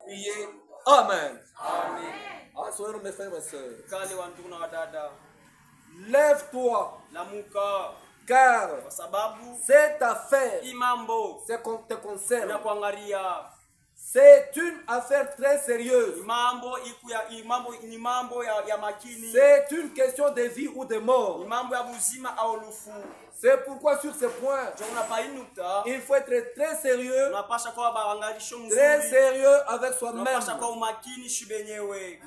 Priez. Amen. Amen. Ah, soyez mes frères et sœurs. Kale wandugu na wadada, Lève-toi, lamuka car kwa sababu cette affaire imambo te concerne. inakuangalia. C'est une affaire très sérieuse. Imambo ni mambo ya makini. C'est une question de vie ou de mort. Ni mambo ya buzima au lufu. C'est pourquoi sur ce point, il faut être très sérieux, très sérieux avec soi-même.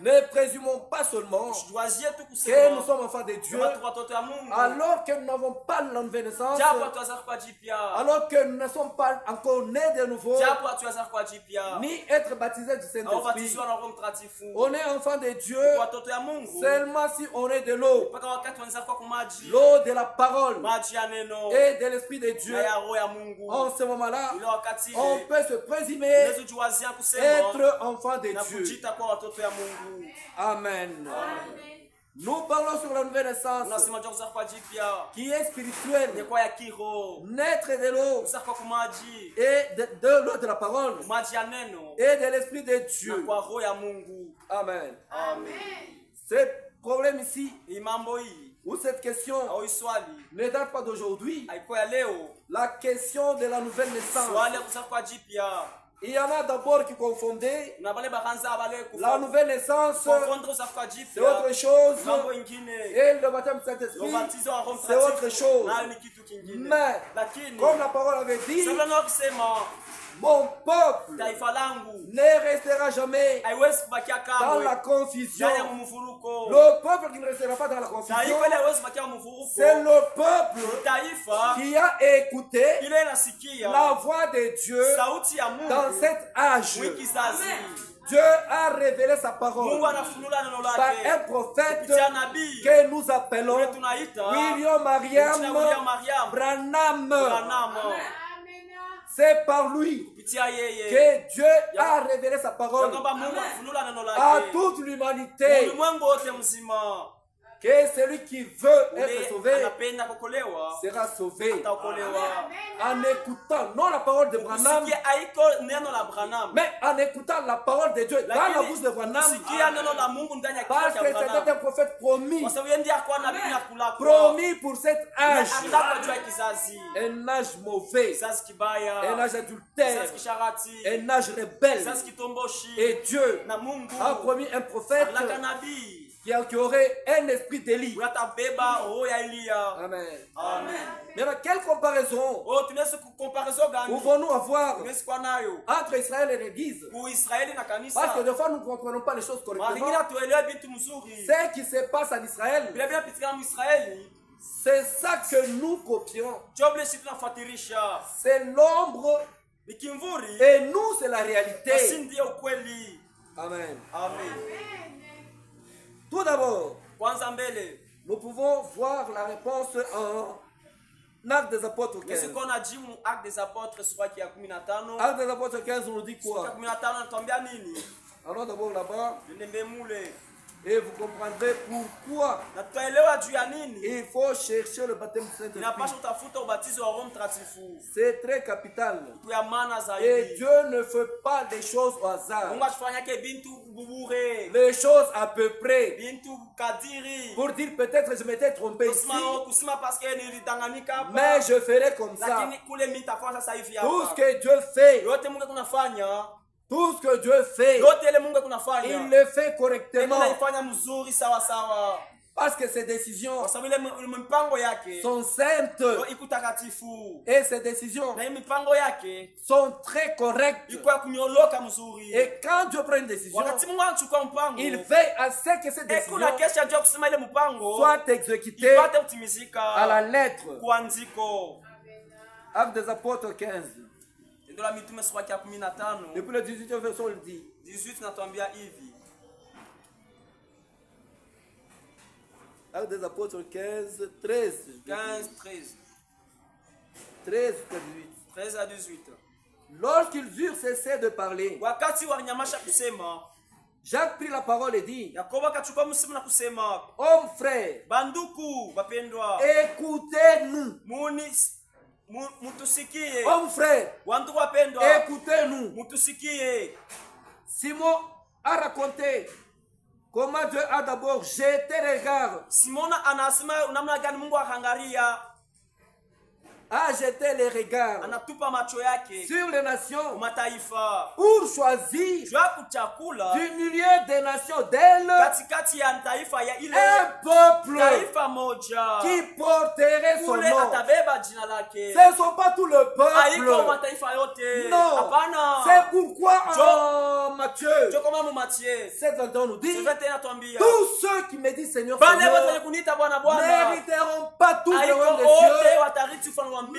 Ne présumons pas seulement que nous sommes enfants de Dieu, alors que nous n'avons pas la nouvelle naissance, alors que nous ne sommes pas encore nés de nouveau, ni être baptisés du Saint-Esprit. On est enfants de Dieu seulement si on est de l'eau, l'eau de la parole et de l'Esprit de Dieu. En ce moment-là, on peut se présumer être enfant de Dieu. Amen. Nous parlons sur la nouvelle naissance qui est spirituelle, naître de l'eau et de l'eau de la parole et de l'Esprit de Dieu. Amen. Ce problème ici, ou cette question ne date pas d'aujourd'hui. La question de la nouvelle naissance. Il y en a d'abord qui confondaient la nouvelle naissance, c'est autre chose, et le baptême du Saint-Esprit, c'est autre chose. Mais, comme la parole avait dit, mon peuple ne restera jamais dans la confusion. Le peuple qui ne restera pas dans la confusion, c'est le peuple qui a écouté la voix de Dieu dans cet âge. Dieu a révélé sa parole par un prophète que nous appelons William Mariam Branham. C'est par lui que Dieu a révélé sa parole à toute l'humanité. Que celui qui veut être sauvé sera sauvé en écoutant non la parole de Branham, mais en écoutant la parole de Dieu dans la bouche de Branham, parce que c'était un prophète promis pour cet âge, un âge mauvais, un âge adultère, un âge rebelle. Et Dieu a promis un prophète qui aurait un esprit d'Élie. Amen. Mais quelle comparaison pouvons-nous avoir entre Israël et l'Église? Parce que des fois nous ne comprenons pas les choses correctement. Ce qui se passe en Israël, c'est ça que nous copions. C'est l'ombre et nous c'est la réalité. Amen. Tout d'abord, nous pouvons voir la réponse en Actes des Apôtres 15. Actes des Apôtres 15 nous dit quoi? Alors d'abord là-bas, et vous comprendrez pourquoi il faut chercher le baptême du Saint-Esprit. C'est très capital. Et Dieu ne fait pas des choses au hasard. Les choses à peu près. Pour dire peut-être je m'étais trompé ici, mais je ferai comme ça. Tout ce que Dieu fait, tout ce que Dieu fait, il le fait correctement. Parce que ces décisions sont saintes et ces décisions sont très correctes. Et quand Dieu prend une décision, il veille à ce que cette décision soit exécutée à la lettre. Actes des Apôtres 15. Depuis le 18e verset, on le dit. 18 natuambia hivi. Actes des Apôtres 15, 13. 15, 13. 13 à 18. Lorsqu'ils eurent cessé de parler, Jacques prit la parole et dit, hommes frères, écoutez-nous. Hommes frères, écoutez-nous. Simon a raconté comment Dieu a d'abord jeté les regards. Simona anasema namna gani Mungu akaangalia, a jeté les regards anatupa macho yake sur les nations mataifa pour choisir du milieu des nations d'elle katikati ya taifa ya ile un peuple taifa moja qui porterait son nom. atabeba jina lake. Ce ne sont pas tout le peuple. Haiko mataifa yote. Non. Hapana. C'est pourquoi en Matthieu 7:21 nous dit tous ceux qui me disent Seigneur, Seigneur mériteront pas tout le royaume des cieux.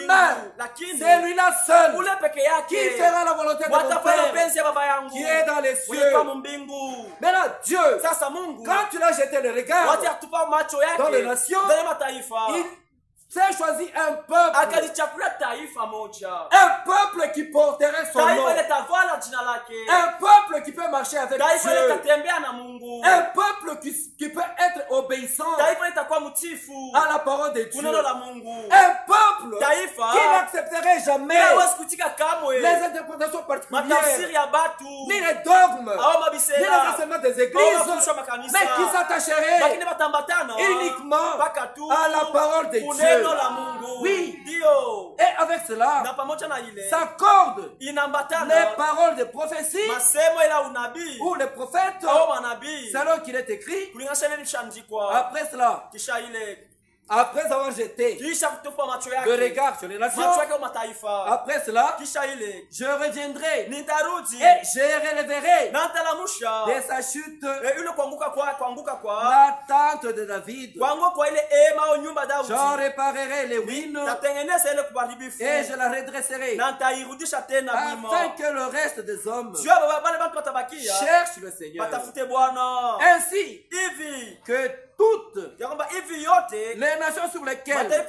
Mais c'est lui-là seul qui fera la volonté de mon Père qui est dans les cieux. Maintenant Dieu, quand tu l'as jeté le regard dans les nations, il s'est choisi un peuple qui porterait son nom, un peuple qui peut marcher avec Dieu, un peuple qui peut être obéissant à la parole de Dieu, un peuple qui n'accepterait jamais les interprétations particulières, ni les dogmes, ni les enseignements des églises, mais qui s'attacherait uniquement à la parole de Dieu. Oui. Et avec cela, s'accordent les paroles de prophétie ou les prophètes selon qu'il est écrit. Après cela, après avoir jeté le regard sur les nations, après cela, je reviendrai et je relèverai de sa chute la tente de David. J'en réparerai les ruines et je la redresserai afin que le reste des hommes cherche le Seigneur. Ainsi que toutes les nations sur lesquelles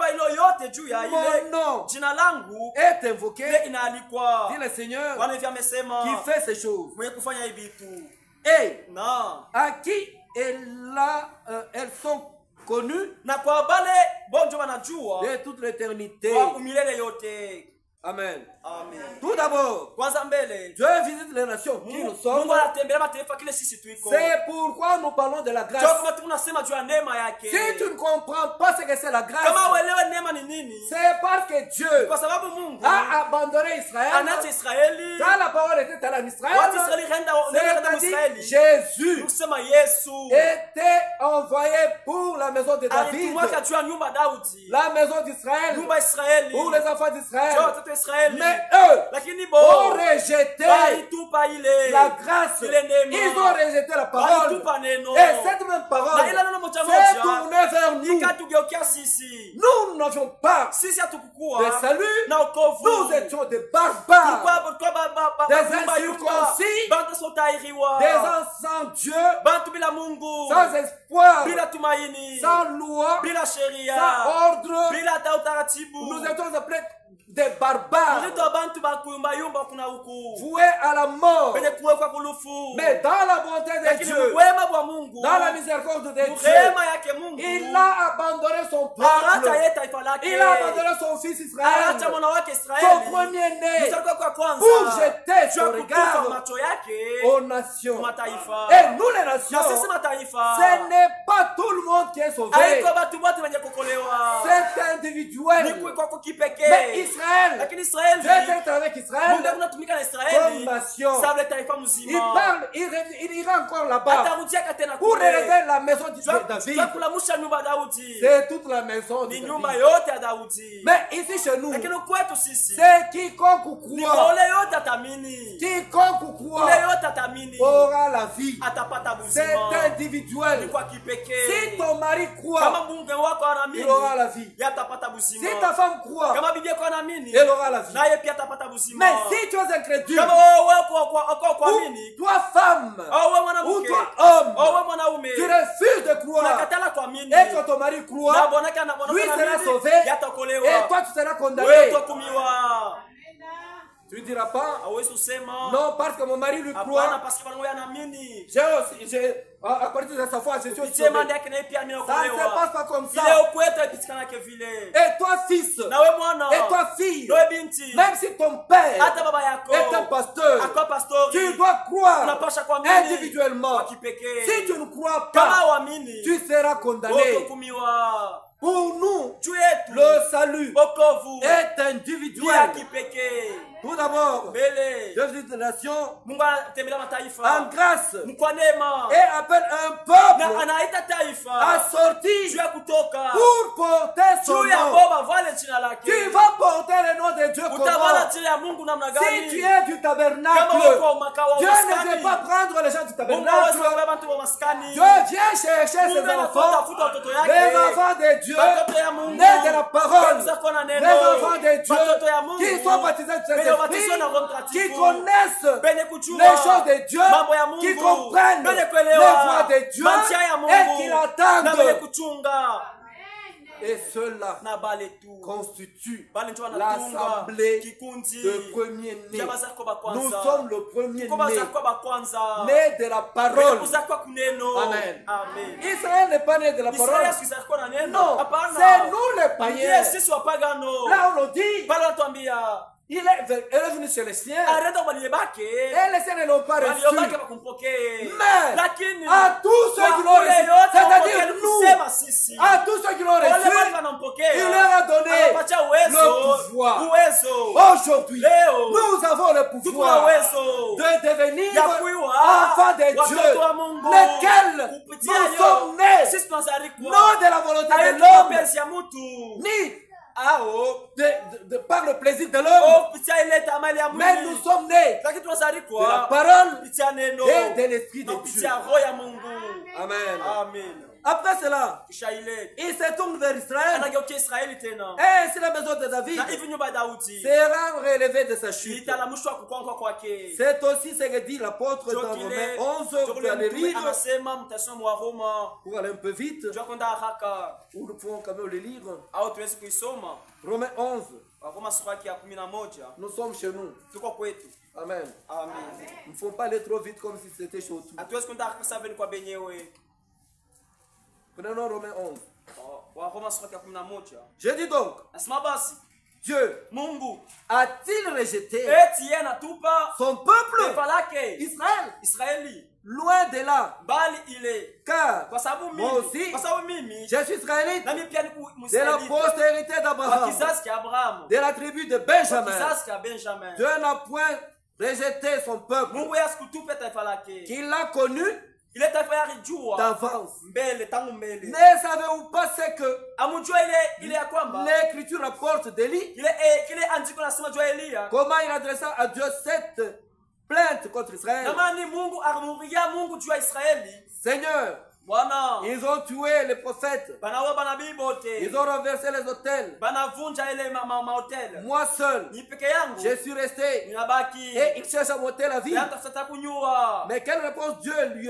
mon nom est invoqué, dit le Seigneur qui fait ces choses. Et à qui elles sont connues de toute l'éternité. Amen. Amen. Tout d'abord, Dieu visite les nations qui nous sommes. C'est pourquoi nous parlons de la grâce. Si tu ne comprends pas ce que c'est la grâce, c'est parce que Dieu a abandonné Israël. Quand la parole était à l'Israël, c'est-à-dire Jésus était envoyé pour la maison de David, la maison d'Israël, pour les enfants d'Israël. Mais eux ont rejeté la grâce. Ils ont rejeté la parole. Et cette même parole s'est tournée vers nous. Nous n'avions pas de salut. Nous étions des barbares, des incirconcis, des sans Dieu, sans espoir, sans loi, sans ordre. Nous étions appelés des barbares, voués à la mort. Mais dans la bonté de Dieu, dans la miséricorde de Dieu, il a abandonné son peuple, il a abandonné son fils Israël, son premier-né, pour jeter son regard aux nations. Et nous les nations, ce n'est pas tout le monde qui est sauvé, c'est individuel. Mais Israël, Dieu est avec Israël comme nation. Il parle, il ira encore là-bas pour relever la maison de David. C'est toute la maison de David. Mais ici chez nous, c'est quiconque croit. Quiconque croit aura la vie. C'est individuel. Si ton mari croit, il aura la vie. Si ta femme croit, elle aura la vie. Mais si tu es incrédule, ou toi femme, ou toi homme, tu refuses de croire, et quand ton mari croit, lui sera sauvé, et toi tu seras condamné. Tu ne diras pas, hauwezi kusema non, parce que mon mari lui hapana, croit. parce que bwana wewe anaamini. À partir de sa foi, je suis Kupitia sauvé. manda yake na pia Ça ne se ameokolewa. passe pas comme Ile ça. ukwetu ipitikana yake vile. Et toi, fils, Na wewe mwana, et toi, fille, na wewe binti, même si ton père hata baba yako est un pasteur, akwa pastori, tu dois croire unapasha kuamini individuellement. kwa kipekee. Si tu ne crois Kama pas, uamini, tu seras condamné. utahukumiwa. Pour nous, Juu yetu le salut wokovu est ni ya individuel. kipekee. Tout d'abord, Mbele Dieu visite les nations Mungu anatembelea mataifa en grâce kwa neema et appelle un na peuple anaita à taifa juu sortir ya kutoka pour porter son juu ya nom. boba vale jina Tu lake. vas porter le nom de Dieu Utavala comment? jina ya Mungu namna Si gani? tu es du Kama tabernacle, uko makao wa Dieu ne maskani, veut pas prendre les gens du Mungu tabernacle. hawezi kubeba watu wa maskani. Dieu vient chercher Mungu ses enfants, anatafuta watoto les yake, enfants de Dieu, watoto ya Mungu, nés de la parole, watoto na neno, les enfants de Dieu, watoto ya Mungu, qui sont baptisés du wenye wabatizwa na Roho Saint-Esprit, Mtakatifu, qui connaissent penye les kujua choses de Dieu, mambo ya Mungu, qui comprennent penye les kuelewa voies de Dieu manjia ya Mungu, et qui na penye l'attendent. kuchunga. Et cela Na bale tu constitue bale ndio wanatunga l'assemblée kikundi de premier-né. cha bazako ba kwanza. Nous sommes le premier-né, Kwa bazako ba kwanza né de la parole. kuzakwa kuneno. Amen. Amen. Israël n'est pas né de la Israeli parole. asikuzakwa na neno. Non, Hapana. c'est nous les païens. Ndiye sisi wapagano. Là on le dit, Pale wanatuambia il est venu chez les siens arenda waliye bake. et les siens ne l'ont pas reçu. Waliobake bakumpokee. Mais Lakini à tous ceux qui l'ont kwa wale reçu, yote c'est-à-dire wapokee nous, kusema sisi. à tous ceux qui l'ont Wale reçu, wale wanampokea. il leur a donné Anapatia uwezo. le pouvoir. Uwezo. Aujourd'hui, Leo. nous avons le Tuko na pouvoir uwezo. de devenir Ya kuiwa enfants de watoto Diu, wa Mungu. lesquels Kupitia nous yo, sommes nés, sisi tunazalikwa. non de la volonté de Haiko l'homme, mapenzi ya mtu. ni Ao par le plaisir de l'homme, kupitia ile tamaa ya mais mwili. nous sommes nés Lakini de la tunazalikwa parole kupitia neno et de l'esprit na de Dieu. kupitia roho ya Mungu. Amen. Amen. Après cela, Kisha ile il se tourne vers Israël anageukia Israeli tena. et ainsi la maison de David Na hivi nyumba ya Daudi sera relevée de sa chute. italamshwa kukwangwa kwake. C'est aussi ce que dit l'apôtre dans Romains 11, vous pouvez aller lire, anasema mtasoma wa Roma pour aller un peu vite, jua kwenda haraka ou nous pouvons quand même le lire. au tuwezi kuisoma. Romains 11, Waroma sura ya 11 nous sommes chez nous. tuko kwetu. Amen. Amen. Il ne faut pas aller trop vite comme si c'était chez autrui. Hatuwezi kwenda haraka sana kwa benyewe. Prenons Romains 11. Waroma sura ya 11. Je dis donc, Nasema basi Dieu Mungu a-t-il rejeté eti yeye anatupa son peuple, taifa lake Israël, Israeli loin de là? bali ile Car kwa sababu moi mimi aussi, kwa sababu mimi je suis israélite, nami pia ni de la Mwisraeli postérité wa d'Abraham, kizazi cha Abrahamu de la tribu de wa Benjamin. kizazi cha Benjamin. Dieu n'a point rejeté son peuple, Mungu yasikutupe taifa lake qu'il a connu ile taifa yalijua d'avance. mbele tangu mbele. Ne savez-vous pas ce que Amujua ile ya kwamba l'Écriture rapporte d'Élie? kile andiko nasema jua Elia Comment il adressa à Dieu cette plainte contre Israël? namani Mungu amuria Mungu juu ya Israeli. Seigneur, Bwana ils ont tué les prophètes, banaua banabii bote ils ont renversé les hôtels. banavunja ile mahotel. Moi seul, Ni peke yangu je suis resté ninabaki et ils cherchent à monter la vie. yanatafuta kunyua. Mais quelle réponse Dieu lui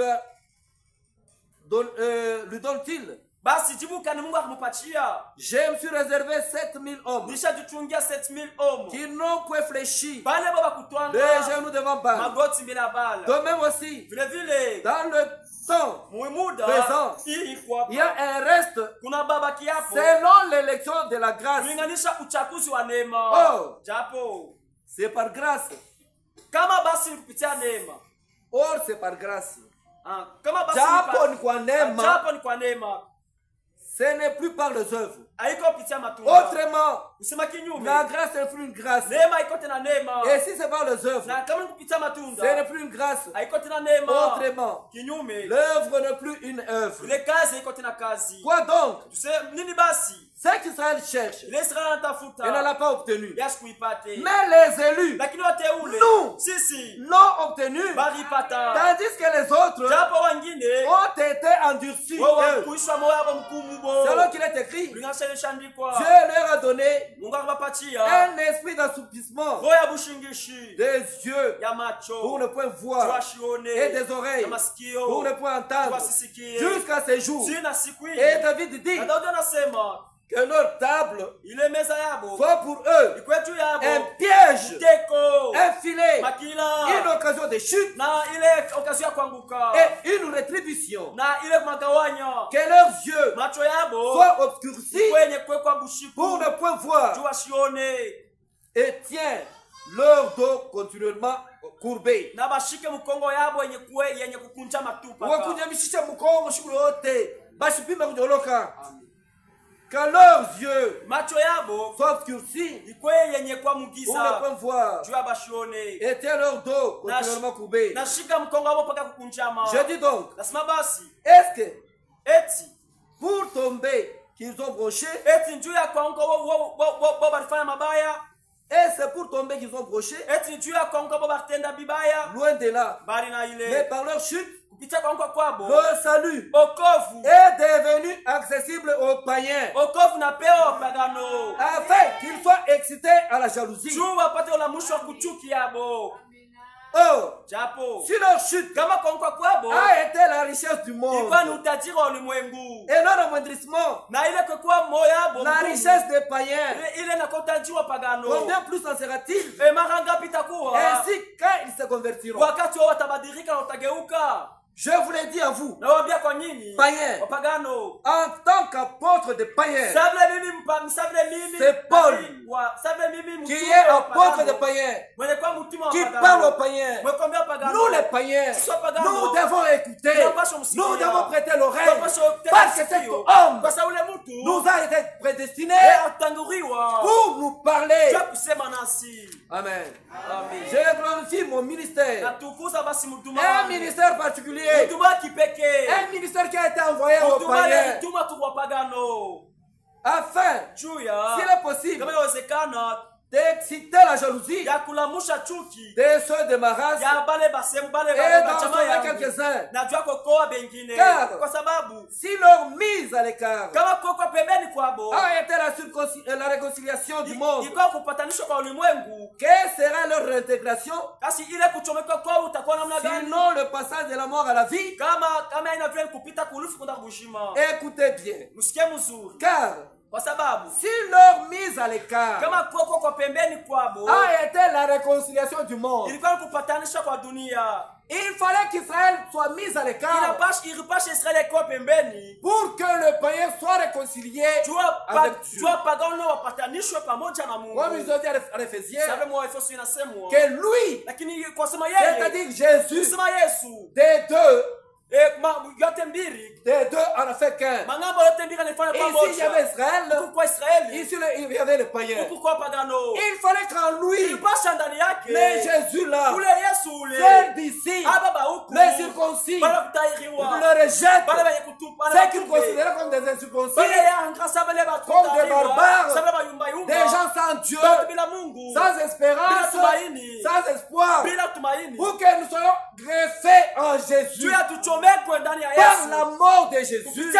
donne-t-il? Basi jibu kani Mungu akampatia. Je me suis réservé 7000 hommes Nishajichungia 7000 hommes qui n'ont point fléchi bale baba les kutwanga genoux devant Baal. magoti mbele ya Bala. De même aussi, Vile vile dans le temps, muda présent, hii kwa il y a un reste kuna baba kiapo selon l'élection de la grâce. kulinganisha uchaguzi wa neema. Oh. Japo C'est par grâce. kama basi kupitia neema. Or, c'est par grâce. Kama basi Japo ni kwa neema, japo ni kwa neema. ce n'est plus par les œuvres. Haiko kupitia matunda. Autrement, Usema kinyume. la grâce n'est plus une grâce. Neema iko tena neema. Et si c'est par les œuvres, Na kama ni kupitia ce matunda. n'est plus une grâce. Haiko tena neema. Autrement, Kinyume. l'œuvre n'est plus une œuvre. Ile kazi iko tena kazi. Quoi donc? Tuseme nini basi? Ce qu'Israël cherche, Ile Israeli anatafuta. il ne l'a pas obtenu. Yasikuipate. Mais les élus Lakini wateule. Nous. Sisi. l'ont obtenu, Baripata. tandis que les autres Japo wengine ont été endurcis. wao eux. kuishwa moyo wao mkumu bo. Selon qu'il est écrit, Lingasha lishandikwa. Dieu leur a donné Mungu akapatia un esprit d'assouplissement roho ya bushingishi des yeux ya macho pour ne point voir tuashione et des oreilles ya masikio pour ne point entendre tuasisikie jusqu'à ces jours. sina siku hii. Et David dit, Na Daudi anasema que leur table soit pour eux un piège, un filet, une occasion de chute et une rétribution. Que leurs yeux soient obscurcis pour ne point voir et tiens leur dos continuellement courbé. Que leurs yeux soient obscurcis pour ne point voir et tiens leur dos continuellement courbé. Je dis donc, est-ce que pour tomber qu'ils ont broché, et c'est pour tomber qu'ils ont broché, loin de là, mais par leur chute, le salut est devenu accessible aux païens afin qu'ils soient excités à la jalousie. Oh, si leur chute a été la richesse du monde et non l'amoindrissement, la richesse des païens, combien plus en sera-t-il ainsi quand ils se convertiront? Je vous l'ai dit à vous, païens, en tant qu'apôtre des païens, c'est Paul qui est apôtre des païens, qui parle aux païens. Nous les païens, nous devons écouter, nous devons prêter l'oreille, parce que cet homme nous a été prédestiné pour nous parler. Amen. Je glorifie mon ministère, un ministère particulier, un ministère qui a été envoyé aux païens afin, s'il est possible, d'exciter la jalousie de ceux de ma race et d'en sauver quelques-uns. Car si leur mise à l'écart a été la réconciliation du monde, quelle sera leur réintégration sinon le passage de la mort à la vie? Écoutez bien, car si leur mise à l'écart a été la réconciliation du monde, il fallait qu'Israël soit mis à l'écart pour que le païen soit réconcilié avec Dieu. Comme ils ont dit à l'Éphésiens, que lui, c'est-à-dire Jésus, des deux en a fait qu'un. Ici il y avait Israël, ici il y avait les païens. Il fallait qu'en lui, mais Jésus là, ceux d'ici, les circoncis, le rejettent, ceux qu'ils considéraient comme des incirconcis, comme des barbares, des gens sans Dieu, sans espérance, sans espoir, pour que nous soyons greffés en Jésus. Par la mort de Jésus,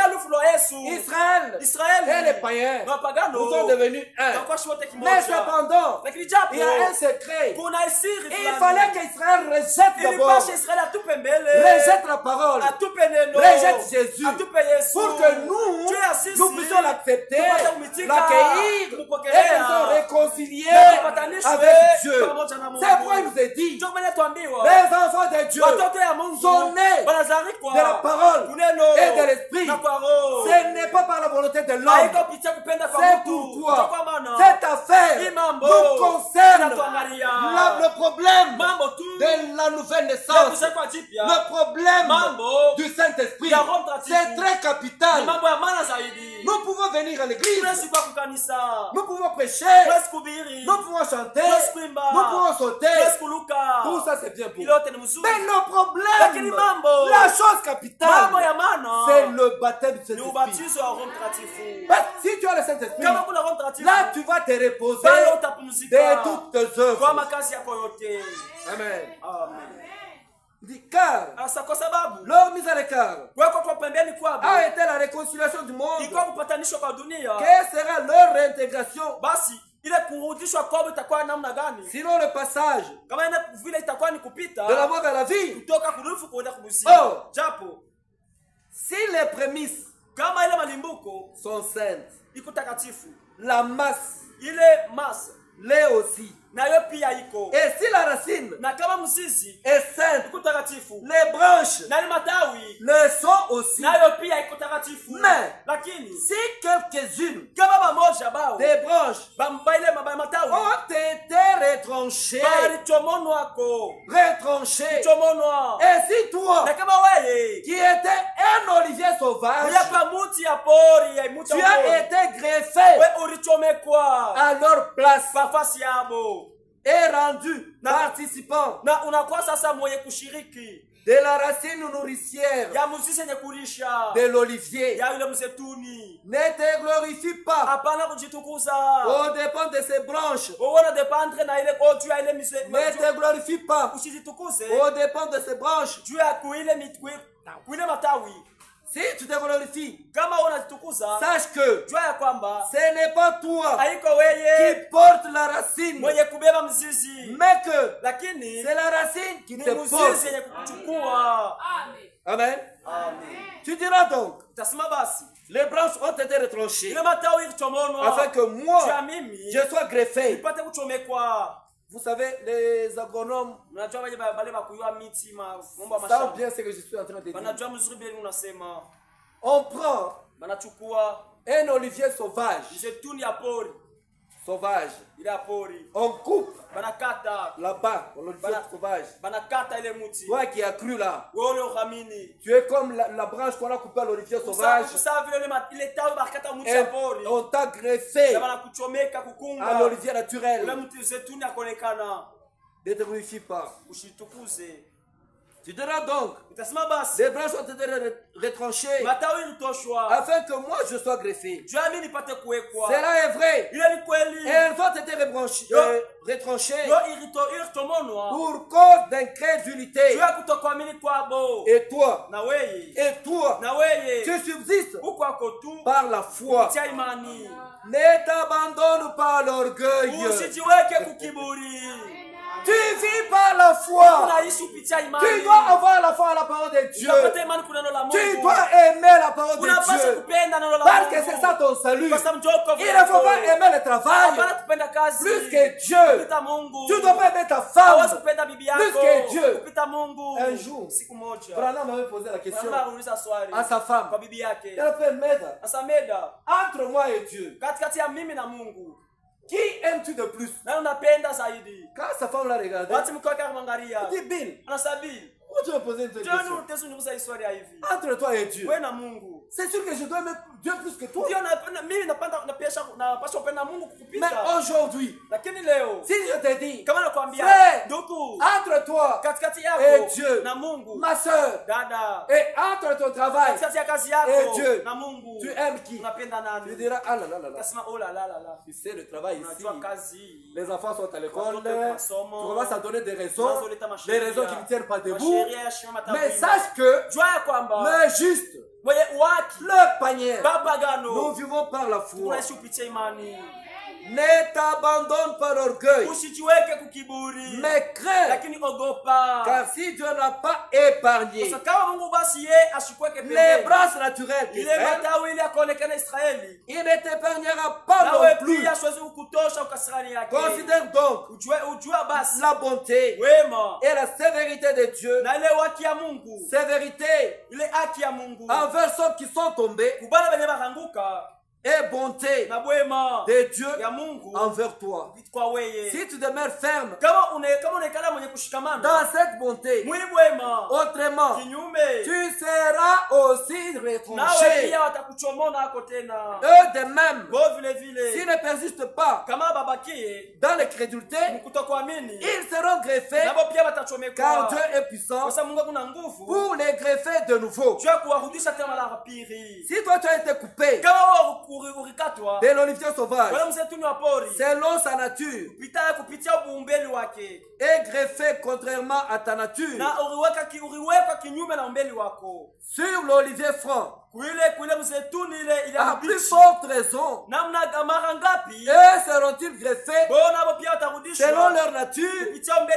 Israël et les païens nous sont devenus un. Mais cependant, il y a un secret. Il fallait qu'Israël rejette d'abord, rejette la parole, rejette Jésus, pour que nous puissions l'accepter, l'accueillir et nous réconcilier avec Dieu. C'est pourquoi il nous est dit, les enfants de Dieu sont nés de la parole et de l'esprit. Ce n'est pas par la volonté de l'homme. C'est pourquoi cette affaire nous concerne. Le problème de la nouvelle naissance, le problème du Saint-Esprit, c'est très capital. Nous pouvons venir à l'église, nous pouvons prêcher, nous pouvons chanter, nous pouvons sauter. Tout ça c'est bien pour nous. Mais le problème, la chose capitale, c'est le baptême du Saint-Esprit. Si tu as le Saint-Esprit, là tu vas te reposer de toutes tes œuvres. Amen. Car leur mise à l'écart a été la réconciliation du monde. Quelle sera leur réintégration sinon le passage de la mort à la vie? Oh, si les prémices sont saintes, La masse. Il est masse. L'est aussi. Et si la racine est sainte, les branches le sont aussi. Mais si quelques-unes des branches ont été retranchées, et si toi qui étais un olivier sauvage, tu as été greffé à leur place et rendu participant de la racine nourricière de l'olivier. Ne te glorifie pas au dépend de ses branches. Ne te glorifie pas au dépend de ses branches. Si tu te glorifies, sache que ce n'est pas toi qui porte la racine, mais que c'est la racine qui te porte. Amen. Tu diras donc, les branches ont été retranchées afin que moi, je sois greffé. Vous savez, les agronomes savent bien ce que je suis en train de dire. On prend un olivier sauvage. On coupe là-bas, l'olivier sauvage. Toi qui as cru là, tu es comme la branche qu'on a coupée à l'olivier sauvage. Et on t'a greffé à l'olivier naturel. Ne te glorifie pas. Tu diras donc, les branches ont été retranchées afin que moi je sois greffé. Cela est vrai. Et elles ont été retranchées pour cause d'incrédulité. Et toi, tu subsistes par la foi. Ne t'abandonne pas à l'orgueil. Tu vis par la foi. Tu dois avoir la foi à la parole de Dieu. Tu dois aimer la parole de Dieu. Parce que c'est ça ton salut. Il ne faut pas aimer le travail plus que Dieu. Tu ne dois pas aimer ta femme plus que Dieu. Un jour, Branham m'avait posé la question à sa femme. Elle appelle Meda. Entre moi et Dieu, qui aimes-tu de plus? Quand sa femme l'a regardé, elle dit Bill. Pourquoi tu me poses une question? Entre toi et Dieu, c'est sûr que je dois aimer Dieu plus que toi. Mais aujourd'hui, si je te dis, frère, entre toi et Dieu, ma soeur, et entre ton travail et Dieu, tu aimes qui? Tu diras, ah là là là là. Tu sais, le travail ici, les enfants sont à l'école, tu commences à donner des raisons, des raisons qui ne tiennent pas debout. Mais sache que le juste, le panier, nous vivons par la foi. Ne t'abandonne pas l'orgueil, mais crains, car si Dieu n'a pas épargné les branches naturelles d'Israël, il ne t'épargnera pas non plus. Considère donc la bonté et la sévérité de Dieu, sévérité envers ceux qui sont tombés, et bonté de Dieu envers toi. Si tu demeures ferme dans cette bonté, autrement, tu seras aussi retranché. Eux de même, s'ils ne persistent pas dans l'incrédulité, ils seront greffés, car Dieu est puissant pour les greffer de nouveau. Si toi tu as été coupé de l'olivier sauvage, selon sa nature, et greffé contrairement à ta nature sur l'olivier franc, à plus forte raison, eux seront-ils greffés selon leur nature sur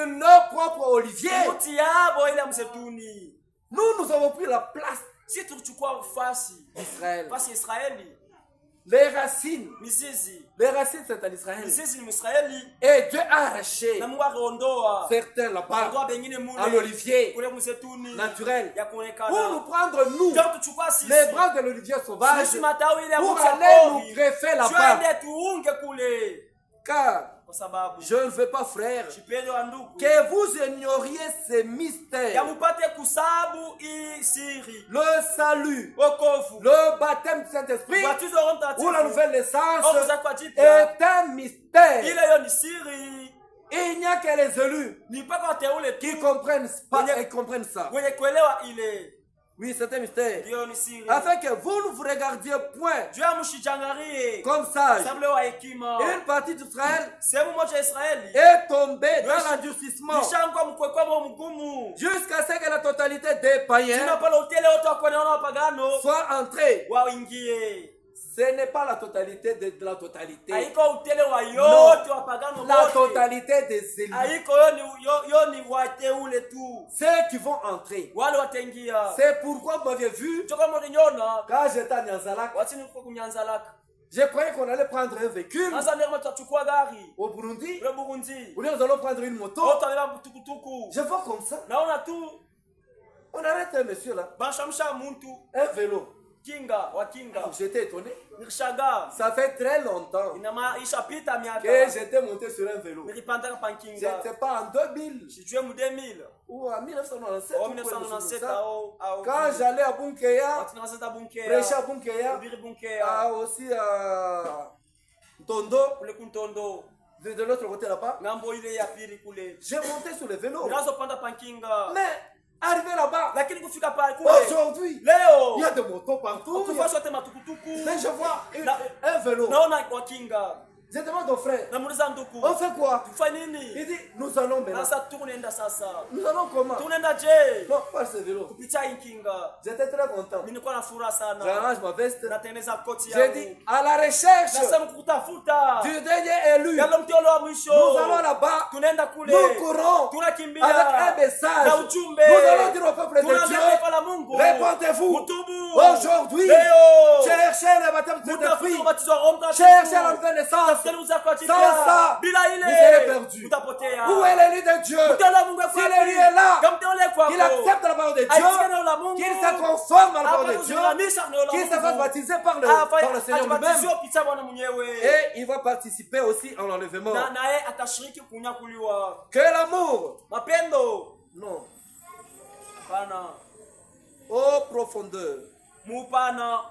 leur propre olivier. Nous avons pris la place d'Israël. Les racines. Mizizi. Les racines, c'est en Israël. Mizizi ni Mwisraeli. Et Dieu a arraché Na Mungu akaondoa certains là-bas ondoa bengine mule à l'olivier kule msituni naturel ya kuonekana. pour nous prendre, nous, Ndio tuchukua sisi. les branches de l'olivier sauvage, Sisi matawi ile ya pour mti wa aller pori. nous greffer là-bas. Tuende tuunge kule. Car Kwa sababu je ne veux pas, frère, Shipende wa ndugu que vous ignoriez ces mystères. ya mupate kusabu hii siri. Le salut, Wokovu. le baptême du Saint-Esprit Ubatizo wa Roho Mtakatifu. ou la nouvelle naissance Au kuzaliwa jipya. est un mystère. Ile yo ni siri. Il n'y a que les élus Ni mpaka wateule qui tu comprennent pas Wenye- et comprennent ça. wenye kuelewa ile. Oui, c'est un mystère. Ndio ni siri. Afin que vous ne vous regardiez point Juu ya mshijangarie. comme sage. Sababu wa hekima. Une partie d'Israël Sehemu moja ya Israeli. est tombée dans l'endurcissement Nishangwa mkwekwamo mgumu. jusqu'à ce que la totalité des païens Tuna pale utele wote wa kuoneana wapagano soit entrée. waingie. Ce n'est pas la totalité de la totalité. Haiko utele wa yote wapagano La wote. totalité des élus. Haiko yo ni wateule tu. Ceux qui vont entrer. Wale wataingia. C'est pourquoi vous m'aviez vu Joka moniona. quand j'étais à Nyanzalak. Watini kwa kunyanzalaka. Je croyais qu'on allait prendre un véhicule Sasa ndio tutachukua gari. au Burundi. Kule Burundi. Ou bien nous allons prendre une moto. Wote wabeba tukutuku. Je vois comme ça. Naona tu On arrête un monsieur là. bashamsha muntu Un vélo. kinga wa kinga. J'étais étonné. Nilishangaa. Ça fait très longtemps Inama ishapita miaka. que j'étais monté sur un vélo. Nilipanda pankinga. C'était pas en 2000 Sijue mu 2000. ou en 1997. Au ou quoi de 1997 ça. au Quand j'allais à Bunkeya, watinazeta bunkea. prêcher à Bunkeya, Ubiri bunkea. aussi à Tondo, Kule kuntondo. de l'autre côté là-bas, Ngambo ile ya pili kule. j'ai monté sur le vélo. Ninazopanda pankinga. Mais arrivé là-bas, Lakini kufika pale kule. aujourd'hui, Leo. il y a des motos partout. Kufa sote matukutuku. Mais je vois Na- un vélo. Naona wa kinga. Je demande au frère, Namuuliza ndugu. on fait quoi? Tufanye Il nini? dit, nous allons maintenant. Sasa tunaenda sasa. Nous allons comment? Tunaenda je? Non, pas ce vélo. Kupitia inkinga. J'étais très content. Mimi nilikuwa na furaha sana. J'arrange ma veste. Natengeneza koti J'ai yangu. dit, à la recherche Nasema kutafuta. du dernier élu, Yalo mtiolo wa mwisho. nous allons là-bas, Tunaenda kule. nous courons Tunakimbia. avec un message. Na ujumbe. Nous allons dire au peuple de Tunaambia Dieu, taifa la Mungu. répondez-vous. Mutubu. Aujourd'hui, Leo. cherchez le baptême de Mutafuta Saint-Esprit. ubatizo wa Roho Mtakatifu. Cherchez la nouvelle naissance. Tafuteni uzao kwa jipya. Sans ça, Bila ile. vous serez perdus. Utapotea. Où est l'élu de Dieu? Mtolo wa Mungu Si kwa l'élu est là, kama mtolo kwako. qu'il accepte la parole de Aitie Dieu, neno la Mungu. qu'il se conforme à la parole de Hapa Dieu, kuzinganisha neno la qu'il se Mungu. fasse baptiser par le Seigneur lui-même. Ajibatizwe kupitia Bwana mwenyewe. Et il va participer aussi en l'enlèvement. Na naye atashiriki kunyakuliwa. Que l'amour, Mapendo. non, Pana. aux profondeurs Mupana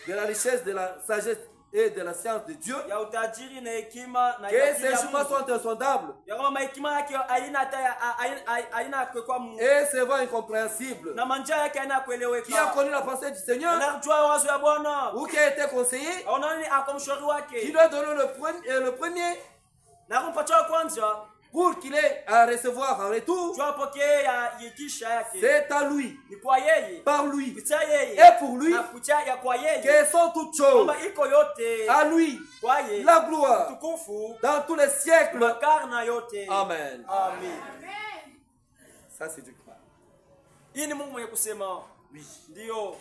de la richesse, de la sagesse et de la science de Dieu, ya utajiri na hekima na que ces chemins sont insondables ya kama hekima yake haina hata haina kwa Mungu. et ses voies incompréhensibles. Na manja yake haina kueleweka. Qui a connu la pensée du Seigneur Anajua wazo ya Bwana. ou qui a été conseillé, Aona nini akamshauri qui wake. doit donner le premier Na kumpatia kwanza. pour qu'il ait à recevoir en retour. Jua pokea ya yekisha yake. C'est à lui, Ni kwa yeye. par lui Kupitia yeye. et pour lui Na kupitia ya kwa yeye. que sont toutes choses. Kwamba iko yote. À lui Kwa yeye. la gloire Tukufu. dans tous les siècles. Makarna yote. Amen. Amen. Ça c'est Dieu qui parle. Hii ni Mungu mwenye kusema. Oui. Ndio.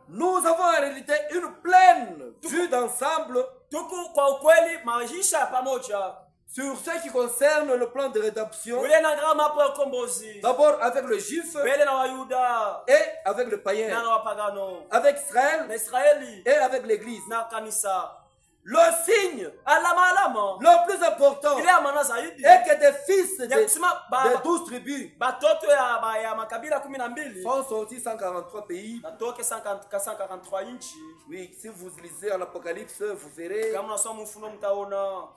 Nous avons en réalité une pleine vue d'ensemble Tuku kwa ukweli maisha ya pamoja. sur ce qui concerne le plan de rédemption. Ule na grama hapo ya ukombozi. D'abord avec le juif Mbele na Wayuda. et avec le Na païen. wapagano. Avec Na Israël Israeli. et avec l'église. Na kanisa. Le signe Alama. le plus important Ile amana zaidi. est que des fils Ya kusema des 12 tribus batoto ya makabila 12 sont sortis 143 pays. batoke 143 inchi. Oui, si vous lisez en Apocalypse, vous verrez Kama nasoma mfuno mtaona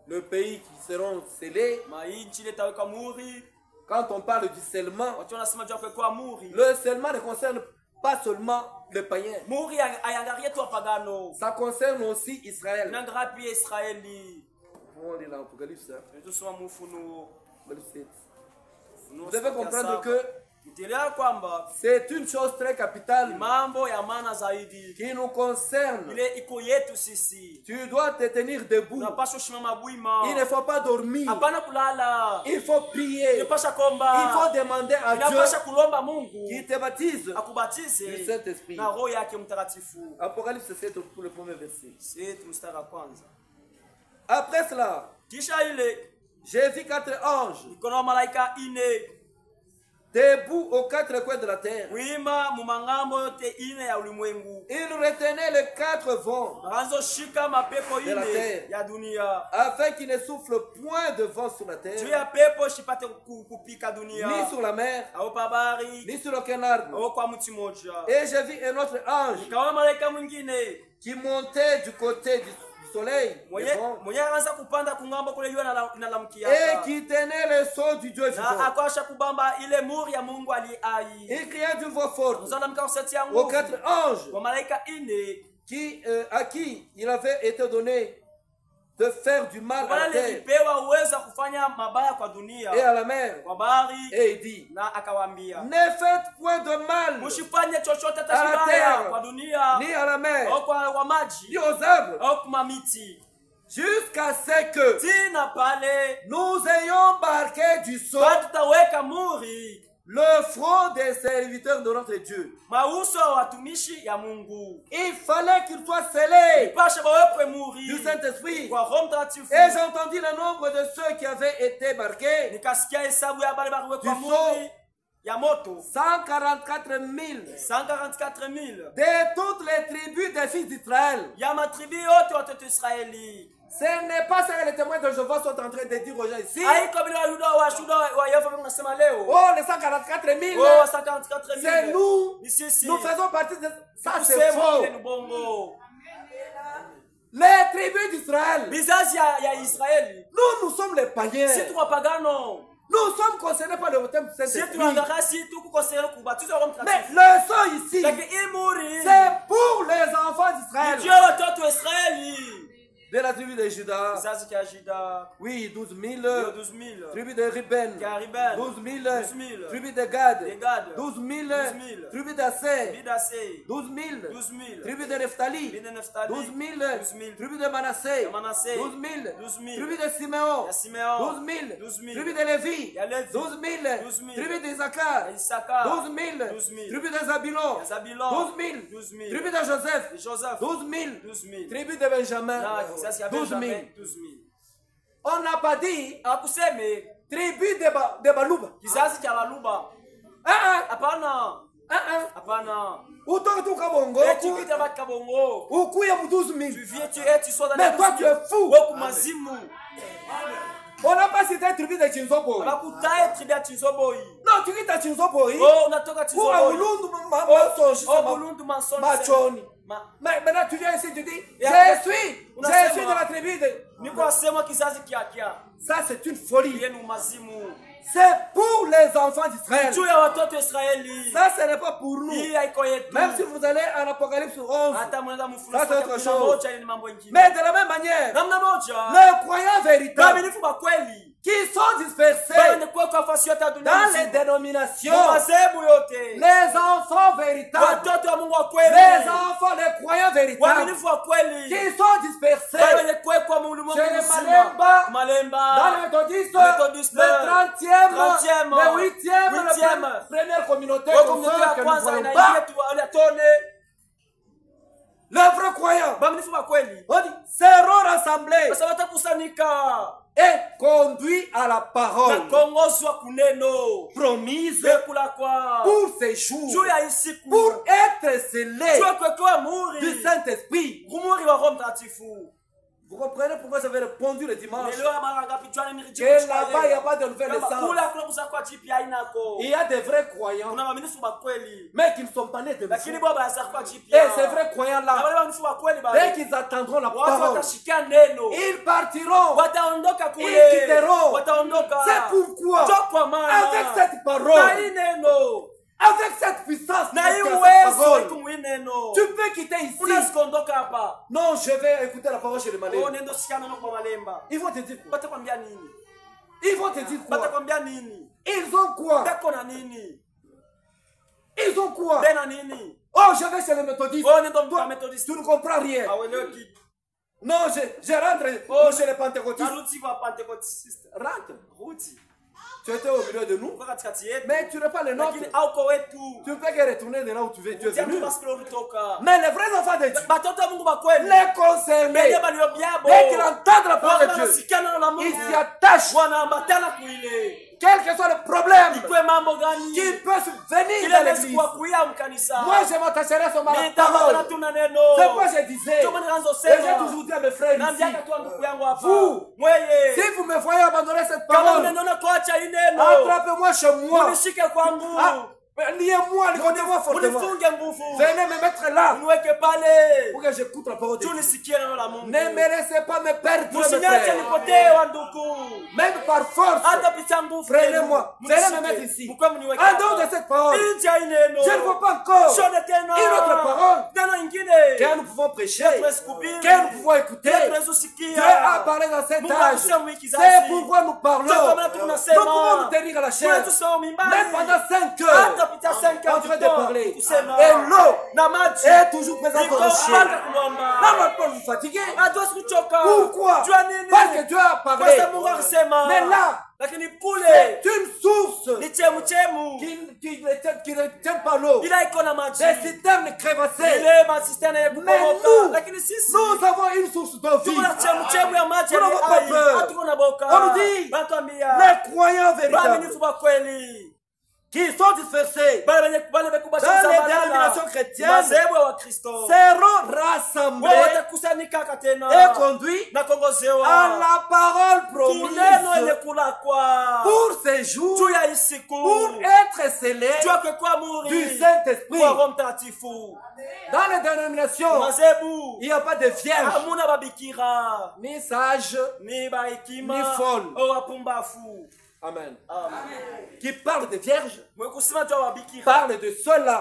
le pays qui seront scellés. mainchi letaweka muri. Quand on parle du scellement, Watu wanasema jua kwa muri. le scellement ne concerne pas seulement le païen. Muri ayangarie tu apagano. Ça concerne aussi Israël. Nangra pia Israeli. On lit l'Apocalypse. Tusoma mfuno. Vous devez comprendre que C'est une chose très capitale qui nous concerne. Tu dois te tenir debout. Il ne faut pas dormir. Il faut prier. Il faut demander à Dieu qui te baptise du Saint-Esprit. Apocalypse 7 pour le premier verset. Après cela, j'ai vu 4 anges debout aux 4 coins de la terre. Ils retenaient les 4 vents de la terre, afin qu'il ne souffle point de vent sur la terre, ni sur la mer, ni sur aucun arbre. Et j'ai vu un autre ange qui montait du côté du soleil et qui tenait le sceau du Dieu vivant. Il criait d'une voix forte aux 4 anges à qui il avait été donné de faire du mal à la terre et à la mer. Et il dit, ne faites point de mal à la terre, ni à la mer, ni aux arbres, jusqu'à ce que nous ayons marqué du sceau le front des serviteurs de notre Dieu. Il fallait qu'il soit scellé du Saint-Esprit. Et j'ai entendu le nombre de ceux qui avaient été marqués du sceau. 144 000 de toutes les tribus des fils d'Israël. Ce n'est pas ça que les témoins de Jéhovah sont en train de dire aux gens ici. Oh, les 144 000, c'est nous. Nous faisons partie de ça, c'est faux. Les tribus d'Israël, nous sommes les païens. Nous sommes concernés par le baptême du Saint-Esprit. Mais le sang ici, c'est pour les enfants d'Israël. De la tribu de Juda, oui, 12 000. Tribu de Ruben, 12 000. Tribu de Gad, 12 000. Tribu d'Assé, 12 000. Tribu de Nephtali, 12 000. Tribu de Manassé, 12 000. Tribu de Siméon, 12 000. Tribu de Lévi, 12 000. Tribu d'Isaacar, 12 000. Tribu de Zabulon, 12 000. Tribu de Joseph, 12 000. Tribu de Benjamin, 12 000. On n'a pas dit tribu de Baluba. Utoka Bongo, ukuya mu 12 000. Mais toi tu es fou. On n'a pas cité tribu de Chinzoboi. Non, tu quittes Chinzoboi. Pour Abulundu Machoni. Mais maintenant tu viens ici, tu dis, je suis de la tribu de... Ça c'est une folie. C'est pour les enfants d'Israël. Ça ce n'est pas pour nous. Même si vous allez en Apocalypse 11, ça c'est autre chose. Mais de la même manière, les croyants véritables qui sont dispersés dans les dénominations, les enfants véritables, les enfants, les croyants véritables, qui sont dispersés chez les Malemba, dans le Méthodiste, le 30e, le 8e, la première communauté que nous voyons pas. Les vrais croyants, on dit, seront rassemblés et conduit à la parole promise pour ces jours, pour être scellés du Saint-Esprit. Vous comprenez pourquoi j'avais répondu le dimanche? Que là-bas, il n'y a pas de nouvelle naissance. Il y a des vrais croyants, mais qui ne sont pas nés de naissance. Et ces vrais croyants-là, dès qu'ils attendront la parole, ils partiront, ils quitteront. C'est pourquoi, avec cette parole, avec cette puissance, tu peux quitter ici. Non, je vais écouter la parole chez les Malemba. Ils vont te dire quoi? Ils vont te dire quoi? Ils ont quoi? Ils ont quoi? Oh, je vais chez les méthodistes. Tu ne comprends rien. Non, je rentre chez les pentecôtistes. Rentre. Tu étais au milieu de nous, mais tu n'es pas le nôtre. Tu ne peux que retourner de là où tu es venu. Mais les vrais enfants de Dieu, les concernés, dès qu'ils entendent la parole de Dieu, ils s'y attachent. Quel que soit le problème qui peut venir dans l'église, moi je m'attacherai sur ma parole. C'est pourquoi je disais, et j'ai toujours dit à mes frères ici, vous, si vous me voyez abandonner cette parole, attrapez-moi chez moi. Liez-moi, liez-moi fortement. Venez me mettre là pour que j'écoute la parole de Dieu. Ne me laissez pas me perdre, mes frères. Même par force, prenez-moi. Venez me mettre ici. En dehors de cette parole, je ne vois pas encore une autre parole que nous pouvons prêcher, que nous pouvons écouter. Dieu a parlé dans cet âge. C'est pourquoi nous parlons. Nous pouvons nous tenir à la chair. Même pendant 5 heures, en train de parler. Et l'eau est toujours présente au rocher. Là, on peut vous fatiguer. Pourquoi? Parce que Dieu a parlé. Mais là, c'est une source qui ne tient pas l'eau. Des citernes crévassées. Mais nous avons une source d'eau vive. Nous n'avons pas peur. On nous dit, les croyants véritables qui sont dispersés dans les dénominations chrétiennes seront rassemblés et conduits à la parole promise pour ces jours, pour être scellés du Saint-Esprit. Dans les dénominations, il n'y a pas de vierge, ni sage, ni folle. Amen. Qui parle de vierges, parle de ceux-là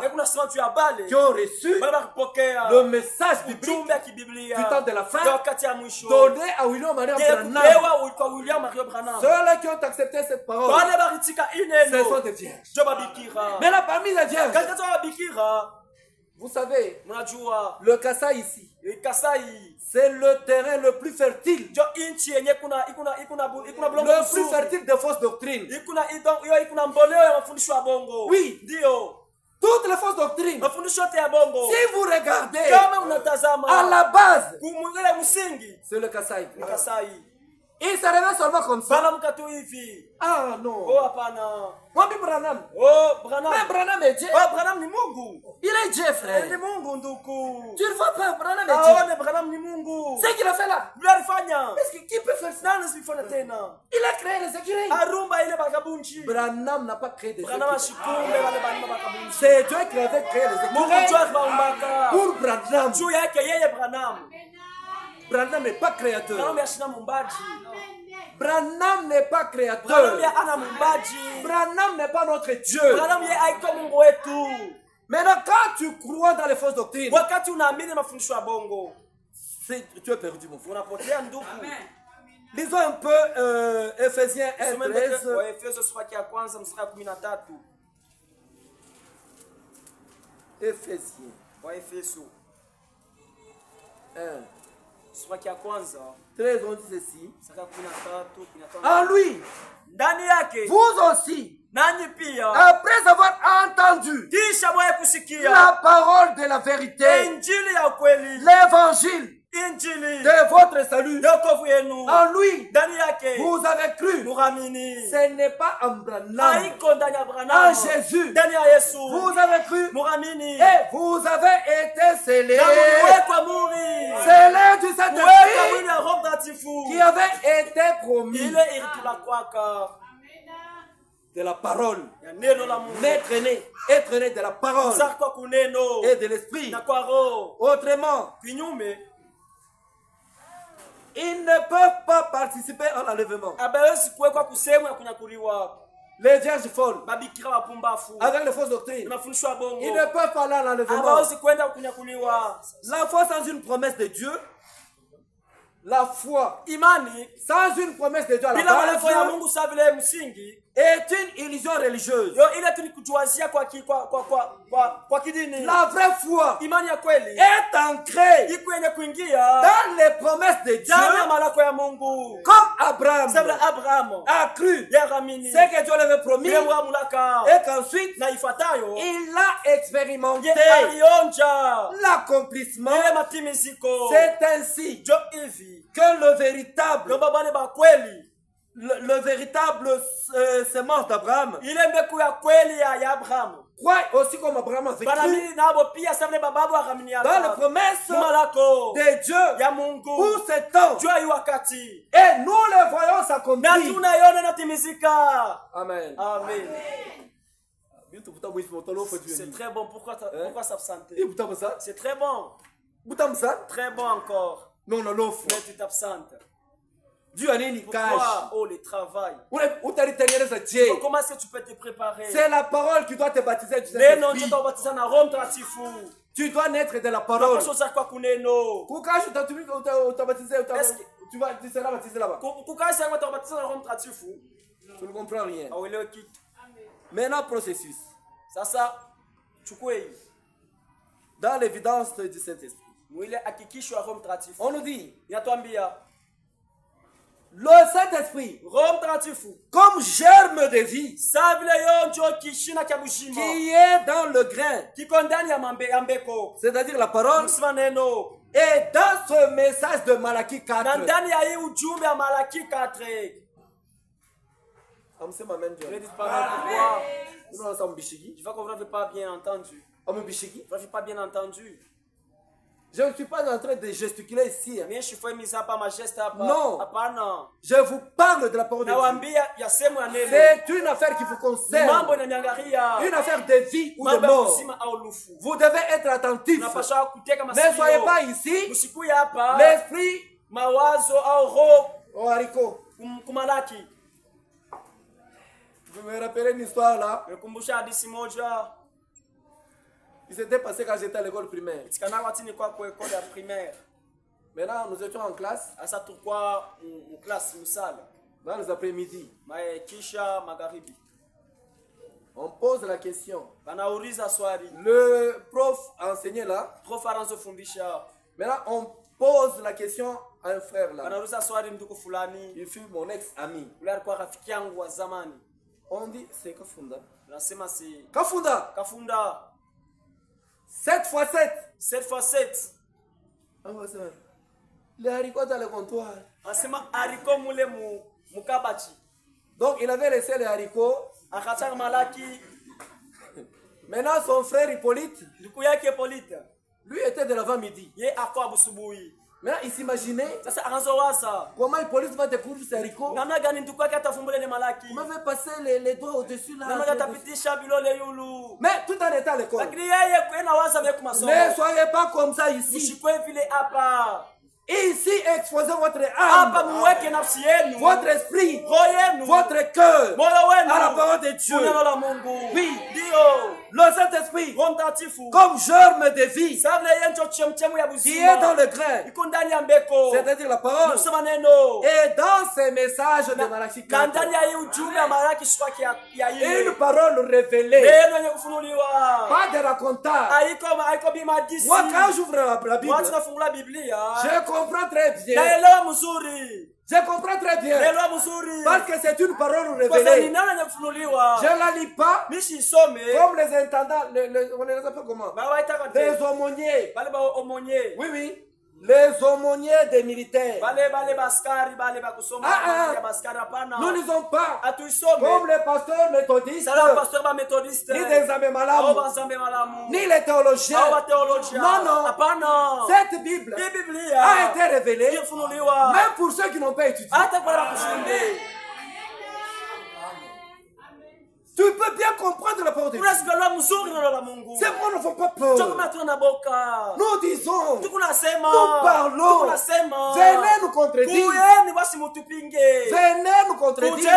qui ont reçu le message biblique du temps de la fin donné à William Marion Branham. Ceux-là qui ont accepté cette parole, ce sont des vierges. Mais là, parmi les vierges, vous savez, le Kasaï ici, c'est le terrain le plus fertile. Le plus fertile de fausses doctrines. Oui. Toutes les fausses doctrines. Si vous regardez à la base, c'est le Kasaï. Il se révèle seulement comme ça. Ah non. Moi, Branham. Mais Branham est Dieu. Il est Dieu, frère. Tu ne vois pas, Branham est Dieu. C'est qu'il a fait là. Est-ce qui peut faire ça? Il a créé les écureuils. Branham n'a pas créé des écureuils. C'est Dieu qui avait créé les écureuils. Pour Branham. Branham n'est pas créateur. Branham n'est pas créateur. Branham n'est pas notre Dieu. Maintenant, quand tu crois dans les fausses doctrines, tu es perdu, mon frère. Lisons un peu Ephésiens 1:13. Ephésiens 1. 13, on dit ceci. En lui, vous aussi, après avoir entendu la parole de la vérité, l'évangile de votre salut, en lui, vous avez cru. Ce n'est pas en Branham, en Jésus. Vous avez cru et vous avez été scellés. Scellés du Saint-Esprit qui avait été promis. De la parole, être né de la parole et de l'esprit. Autrement, ils ne peuvent pas participer à l'enlèvement. Les vierges folles, avec les fausses doctrines, ils ne peuvent pas aller à l'enlèvement. La foi sans une promesse de Dieu, la foi sans une promesse de Dieu à la base, est une illusion religieuse. La vraie foi est ancrée dans les promesses de Dieu, comme Abraham a cru ce que Dieu lui avait promis et qu'ensuite il a expérimenté l'accomplissement. C'est ainsi que le véritable semence d'Abraham, croit aussi comme Abraham a vécu dans les promesses de Dieu pour ce temps. Et nous les voyons s'accomplir. Amen. Amen. C'est très bon. Pourquoi s'absenter? C'est très bon. Très bon encore. Mais tu t'absentes. Dieu a dit pourquoi? Oh, le travail. Comment est-ce que tu peux te préparer? C'est la parole qui doit te baptiser. Tu dois naître de la parole. Tu seras baptisé là-bas. Tu ne comprends rien. Maintenant, processus. Dans l'évidence du Saint-Esprit, on nous dit le Saint-Esprit, comme germe de vie, qui est dans le grain, c'est-à-dire la parole, et dans ce message de Malachie 4, tu vois qu'on n'avait pas bien entendu. Je ne suis pas en train de gesticuler ici. Non. Je vous parle de la parole de Dieu. C'est une affaire qui vous concerne. Une affaire de vie ou de mort. Vous devez être attentif. Ne soyez pas ici. L'esprit au haricot. Vous me rappelez une histoire là? Il s'était passé quand j'étais à l'école primaire. Maintenant, nous étions en classe. Dans les après-midi. On pose la question. Le prof enseignait là. Maintenant, on pose la question à un frère là. Il fut mon ex-ami. On dit, c'est Kafunda. Kafunda. 7 fois 7. 7 fois 7. Les haricots dans le comptoir. Donc il avait laissé les haricots. Maintenant son frère Hippolyte, lui était de l'avant-midi. Maintenant il s'imaginait comment Hippolyte va découvrir ses haricots. Il m'avait passé les doigts au-dessus là. Mais tout en étant à l'école. Ne soyez pas comme ça ici. Ici, exposez votre âme, votre esprit, votre cœur à la parole de Dieu. Oui, le Saint-Esprit, comme germe de vie, qui est dans le grain, c'est-à-dire la parole, et dans ces messages de Malachie 4, une parole révélée, pas de racontage. Moi, quand j'ouvre la Bible, je comprends très bien. Je comprends très bien. Parce que c'est une parole révélée. Je ne la lis pas comme les intendants, on les appelle comment? Les aumôniers. Oui, oui. Les aumôniers des militaires. Nous ne lisons pas comme les pasteurs méthodistes, ni des Zambé-Malamu, ni les théologiens. Non, non. Cette Bible a été révélée même pour ceux qui n'ont pas étudié. Tu peux bien comprendre la parole de Dieu. C'est pourquoi nous ne faisons pas peur. Nous disons, nous parlons. Venez nous contredire. Venez nous contredire.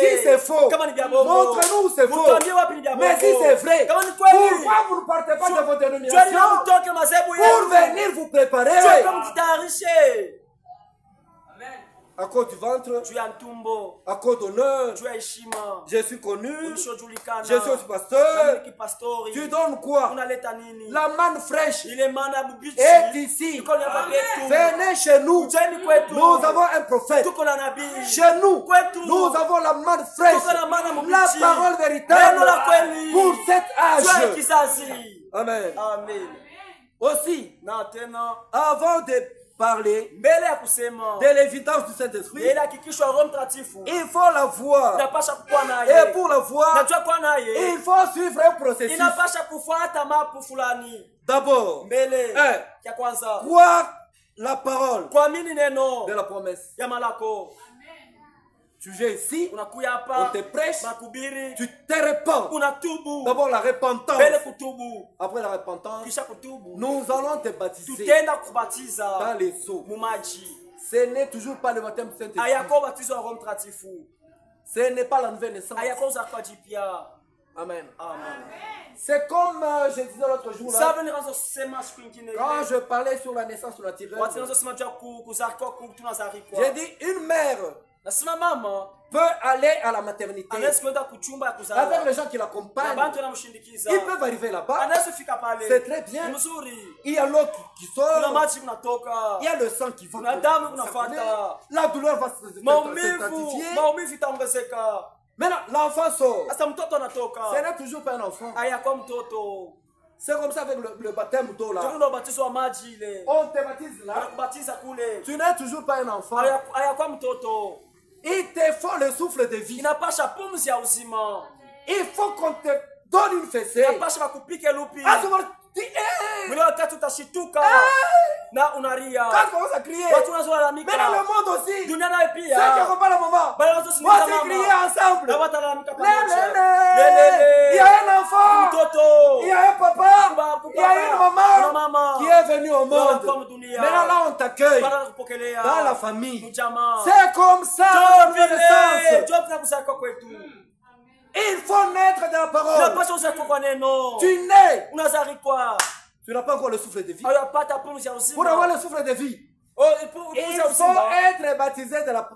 Si c'est faux, montre-nous c'est faux. Mais si c'est vrai, pourquoi vous ne partez pas de votre dénomination pour venir vous préparer? À cause du ventre. juu ya ntumbo, À cause d'honneur. juu ya heshima, Je suis connu. ulishojulikana, Je suis aussi pasteur. pastori. Tu donnes quoi? Unaleta nini? La manne fraîche Ile mana bichi est ici. iko hapa kwetu. Venez chez nous. Ujeni kwetu. Nous avons un prophète. Tuko na nabii. Chez nous, Kwetu. nous avons la manne fraîche. Tuko na mana mbichi. La parole Neno véritable la kweli. pour cet Juu ya âge. kizazi. Amen. Amen. Aussi, Na tena avant de parler mbele ya kusema de l'évidence du Saint-Esprit, ile hakikisho Roho Mtakatifu il faut la voir. inapasha kuwa Et naye. pour la voir, Najua kuwa naye il faut suivre un processus. inapasha kufuata mapu fulani. D'abord, Mbele ya kwanza croire la parole kuamini neno de la promesse. ya malako. Tu viens ici, Unakuya on hapa te prêche, makubiri, tu te répands. unatubu. D'abord la repentance. Mbele kutubu, Après la repentance, kisha kutubu, nous allons te baptiser tutenda dans kubatiza les eaux. mu maji. Ce n'est toujours pas le baptême du Saint-Esprit. Ayako ubatizo wa Roho Mtakatifu, Ce n'est pas la nouvelle naissance. ayako uzakwa jipya. Amen. Amen. C'est comme je disais l'autre jour là, Sasa ninazosema siku nyingine quand je parlais sur la naissance naturelle. watu ninazosema juu ya kuzaliwa tunazaliwa. J'ai dit une mère Nasema mama peut aller à la maternité anaweza kwenda kuchumba ya avec kuzala les gens qui na l'accompagnent. bantu wanamshindikiza, Ils peuvent arriver là-bas. anaweza fika pale, C'est très bien. ni mzuri. Il y a l'eau qui Kuna sort. maji kunatoka, Il y a le sang qui va. kuna damu s'accumuler. kunafuata, La douleur va s'intensifier. maumivu itaongezeka. Maintenant, l'enfant sort. Sasa mtoto anatoka, Ce n'est toujours pas un enfant. hayakuwa mtoto. C'est comme ça avec le baptême d'eau là. Ndio ubatizo wa maji ile, On te baptise là. anakubatiza kule, Tu n'es toujours pas un enfant. hayakuwa mtoto. Il te faut le souffle de vie. Inapasha pumzi ya uzima, Il faut qu'on te donne une fessée. inapasha bakupike lupi. À ce moment, tu es. Mwili wakati utashituka na unaria, Quand tu commences à crier. watu wanazolalamika. Mais dans le monde aussi. Dunia nayo Ceux qui pia n'ont pas le moment. bali Moi, wanazosikiliza c'est crier mama ensemble. na watalalamika Lé, pamoja. lé, lé. Il y a un enfant. Mtoto, Il y a un papa. Il y a une Kuna maman mama qui est venue au monde. wanakuwa mdunia. Maintenant là, on t'accueille Bana kupokelea dans la famille. mjamaa. C'est comme ça la nouvelle naissance. Job na kuzaliwa kwetu. Il faut naître de la parole. Unapaswa uzaliwa kwa neno. Tu nais. Unazaliwa. Tu n'as pas encore le souffle de vie. Unapata pumzi ya Pour avoir uzima. le souffle de vie, Pumzi il ya faut uzima. être baptisé de la,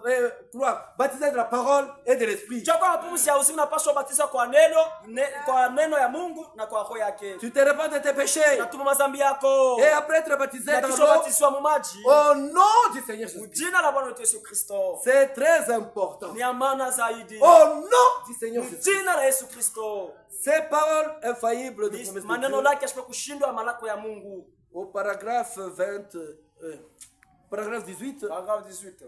baptisé de la parole et de l'esprit. Chakwa pumzi ya uzima unapaswa batizwa kwa neno ya Mungu na kwa roho yake. Tu te répands de tes péchés. Natuma mazambi yako. Et après être baptisé Na dans kisha l'eau, batizwa mu maji. au nom du Seigneur Jésus. Jina la Bwana wetu Yesu Kristo. C'est très important. Ni amana zaidi. Au nom du Seigneur Jésus. Jina la Yesu Kristo. Ces paroles infaillibles de promesse de Maneno Dieu. lake yasipo kushindwa malako ya Mungu. Au paragraphe 20, paragraphe 18, Paragraphe 18.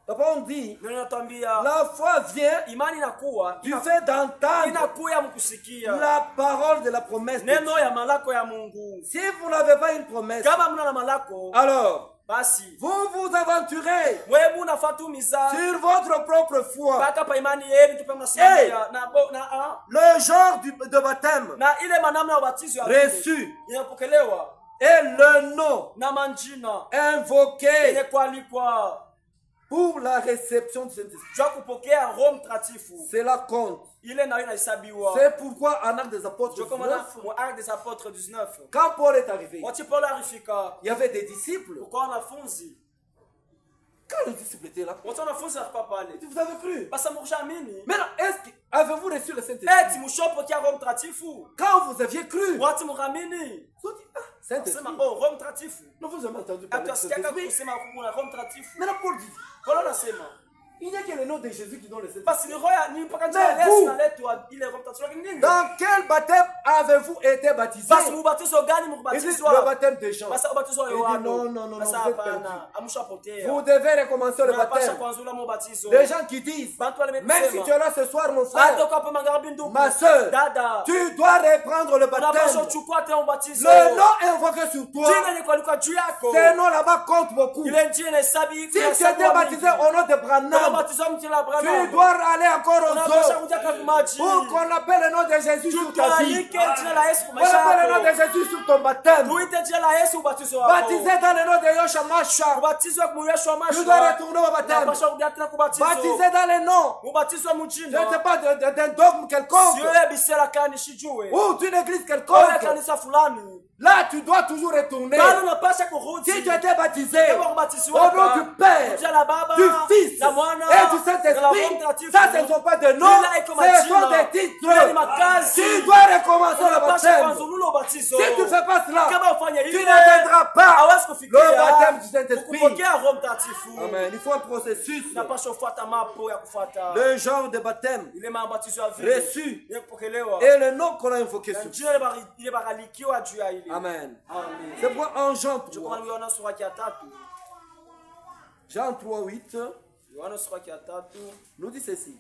la parole dit, Neno natambia la foi vient imani inakuwa du fait d'entendre inakuya mkusikia la parole de la promesse de Dieu. neno ya malako ya Mungu. Si vous n'avez pas une promesse, Kama mna na malako alors basi vous vous aventurez wewe unafatumiza sur votre propre foi. mpaka pa imani yenu tupe mnasimamia Le genre de baptême na ile manamna ya ubatizo ya pili reçu inapokelewa et le nom na manjina invoqué yenye kualikwa pour la réception du Saint-Esprit. jua kupokea Roho Mtakatifu, Cela compte. ile nayo inahesabiwa. C'est pourquoi en Actes des Apôtres Je 19, commande mu Actes des Apôtres 19. quand Paul est arrivé, Wakati Paulo alifika, il y avait des disciples. ukawa wanafunzi. Quand les disciples étaient là, Wote wanafunzi walikuwa pale. vous avez cru. Basi mshaamini. Maintenant, avez-vous reçu le Saint-Esprit? Eti mshopokea Roho Mtakatifu. Quand vous aviez cru, Watu mramini. vous avez dit, ah, Saint-Esprit. Sema oh Roho Mtakatifu. Non, vous avez entendu parler de Atasikia Saint-Esprit. kusema kuna Roho Mtakatifu. Maintenant, Paul dit, Paulo anasema il n'y a que le nom de Jésus qui donne le Saint-Esprit. basi ni roho ya ni mpaka njia Mais ya Yesu vous, inaletwa ile Roho Mtakatifu lakini nini? dans quel baptême avez-vous été baptisé? Basi mubatizo gani Il dit, mkubatizwa? le baptême de Jean. Basi ubatizo wa Il dit, Yohana. non, non, non, Basi vous êtes perdu. hapana, amshapotea. Vous devez recommencer le Unapasha baptême. kwanza ule mubatizo. Les gens qui disent, Bantu wale même si wamesema, tu es là ce soir, mon hata frère, uko hapa magharibi ndugu, ma soeur, dada, tu dois reprendre le unapasha baptême. uchukua tena ubatizo. Le nom invoqué sur toi, Jina ni kwa juu yako. ce nom là-bas compte beaucoup. Ile njia inahesabi. Si tu étais baptisé au nom de Branham, baptiswa mtila tu Branham. dois aller encore aux Unapasha eaux kuja kwa maji. pour qu'on appelle le nom de Jésus sur ta vie. Tualike jina la Yesu kwa On maisha appelle le nom yako. de Jésus sur ton baptême. Tuite jina la Yesu ubatizo wako. Baptisé dans le nom de Yosha Masha. Kubatizwa kumuyeshwa Tu dois mashwa. retourner au baptême. Unapasha kuja tena kubatizo. Baptisé dans le nom. Ubatizwa Je ne mjina. sais pas d'un dogme quelconque Sio ya bisera kani shijue. ou d'une église Oya quelconque. kanisa fulani. Là, tu dois toujours retourner. Si tu étais baptisé au nom du Père, du Fils et du Saint-Esprit, ça, ce ne sont pas des noms, ce sont des titres. Tu dois recommencer le baptême. Si tu ne fais pas cela, tu n'atteindras pas le baptême du Saint-Esprit. Amen. Il faut un processus. Le genre de baptême reçu et le nom qu'on a invoqué sur Dieu. Amen. C'est pourquoi en Jean 3, Jean 3, 8, nous dit ceci.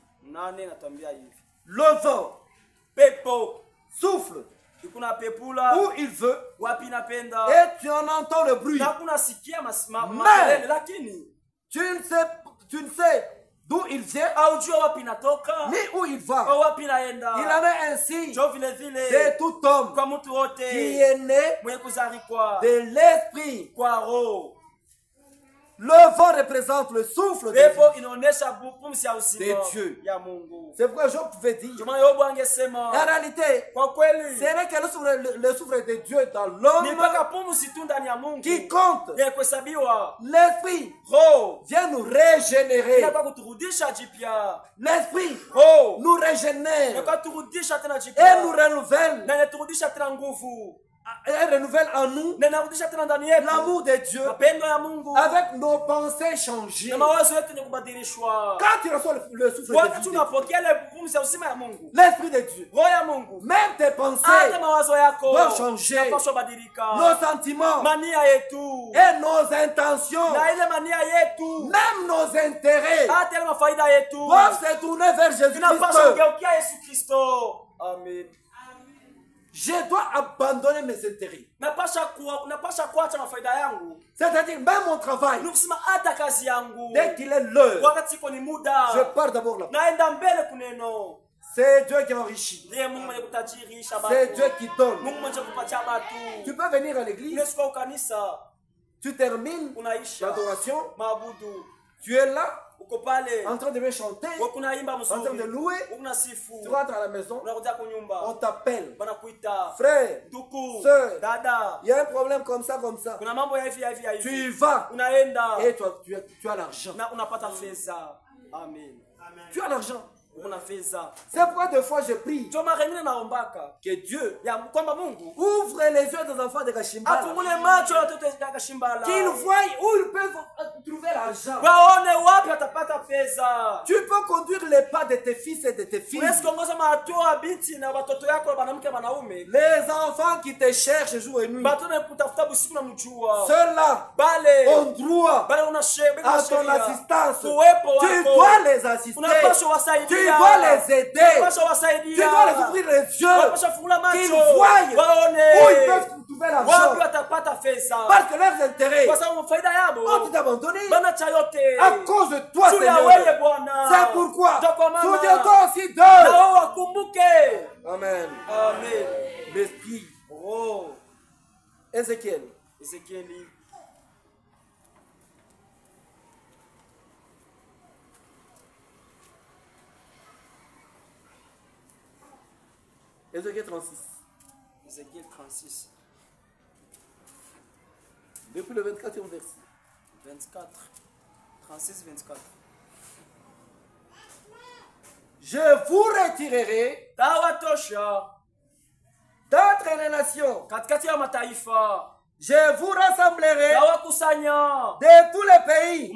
Le vent souffle où il veut et tu en entends le bruit. Mais tu ne sais d'où il vient ni où il va. Il en est ainsi de tout homme qui est né de l'esprit. Le vent représente le souffle de Dieu. C'est pourquoi Job pouvait dire, en réalité, ce n'est que le souffle de Dieu dans l'homme qui compte. L'esprit vient nous régénérer. L'esprit nous régénère et nous renouvelle. Elle renouvelle en nous l'amour de Dieu avec nos pensées changées. Quand tu reçois le souffle de Dieu, l'esprit de Dieu, même tes pensées doivent changer. Nos sentiments et nos intentions, même nos intérêts doivent se tourner vers Jésus-Christ. Amen. Je dois abandonner mes intérêts. C'est-à-dire même mon travail. Dès qu'il est l'heure, je pars d'abord là-bas. C'est Dieu qui enrichit. C'est Dieu qui donne. Tu peux venir à l'église. Tu termines l'adoration. Tu es là, en train de me chanter, en train de louer. Tu rentres à la maison, on t'appelle. Frère, soeur, il y a un problème comme ça, comme ça. Tu y vas et tu as l'argent. Tu as l'argent. C'est pourquoi des fois je prie que Dieu ouvre les yeux des enfants de Kashimbala, qu'ils voient où ils peuvent trouver l'argent. Tu peux conduire les pas de tes fils et de tes filles. Les enfants qui te cherchent jour et nuit, ceux-là ont droit à ton assistance. Tu dois les assister. Tu dois les aider. Tu dois les ouvrir les yeux. Qu'ils voient où ils peuvent trouver l'argent. Parce que leurs intérêts ont été abandonnés à cause de toi, Seigneur. C'est pourquoi souviens-toi aussi d'eux. Amen. L'esprit. Ézéchiel. Ézéchiel 36. Depuis le 24e verset. 24. Je vous retirerai d'entre les nations. Je vous rassemblerai de tous les pays.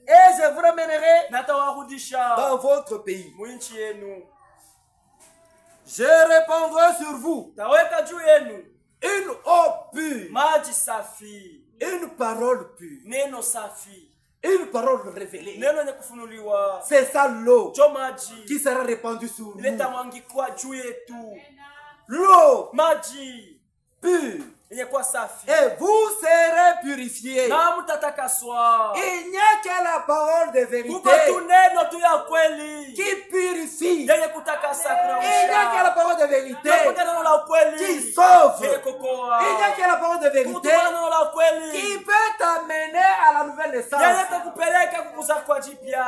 Et je vous ramènerai dans votre pays. Je répandrai sur vous une eau pure, une parole pure, une parole révélée. C'est ça l'eau qui sera répandue sur nous. L'eau pure yenye kwa safi. Et vous serez purifiés. Na mtatakaswa. Il n'y a que la parole de vérité kuko tu neno tu ya kweli qui purifie. yenye kutakasa kunausha. Il n'y a que la parole de vérité neno la kweli qui sauve. yenye kukoa. Il n'y a que la parole de vérité neno la kweli qui peut t'amener à la nouvelle naissance. yenye kukupeleka kukuzaliwa kwa jipya.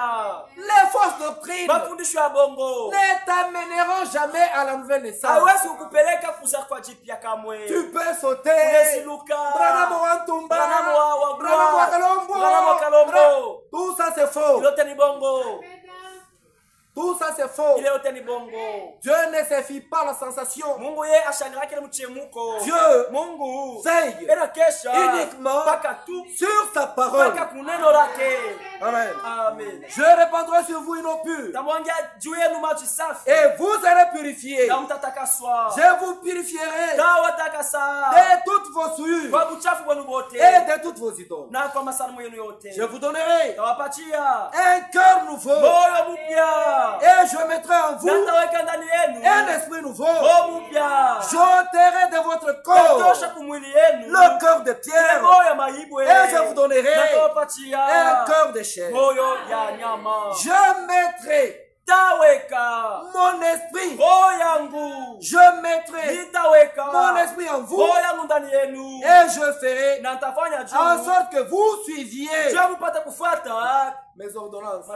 Les fausses doctrines mafundisho ya bongo ne t'amèneront jamais à la nouvelle naissance. hawezi kukupeleka kukuzaliwa kwa jipya kamwe. Tu peux sauter. Branham wa Kalombo. Tout ça c'est faux. Yote ni bongo. Tout ça c'est faux. Yote ni bongo. Dieu ne se fie pas à la sensation. Mungu ye ashangira kile mchemuko. Dieu Mungu veille uniquement sur sa parole. Amen. Amen. Je répandrai sur vous une eau pure. Et vous serez purifiés. Je vous purifierai de toutes vos souillures et de toutes vos idoles. Je vous donnerai un cœur nouveau. Et je mettrai en vous un esprit nouveau. J'ôterai de votre corps le cœur de pierre. Et je vous donnerai un cœur de chair. Je mettrai mon esprit. Je mettrai mon esprit en vous. Et je ferai en sorte que vous suiviez mes ordonnances.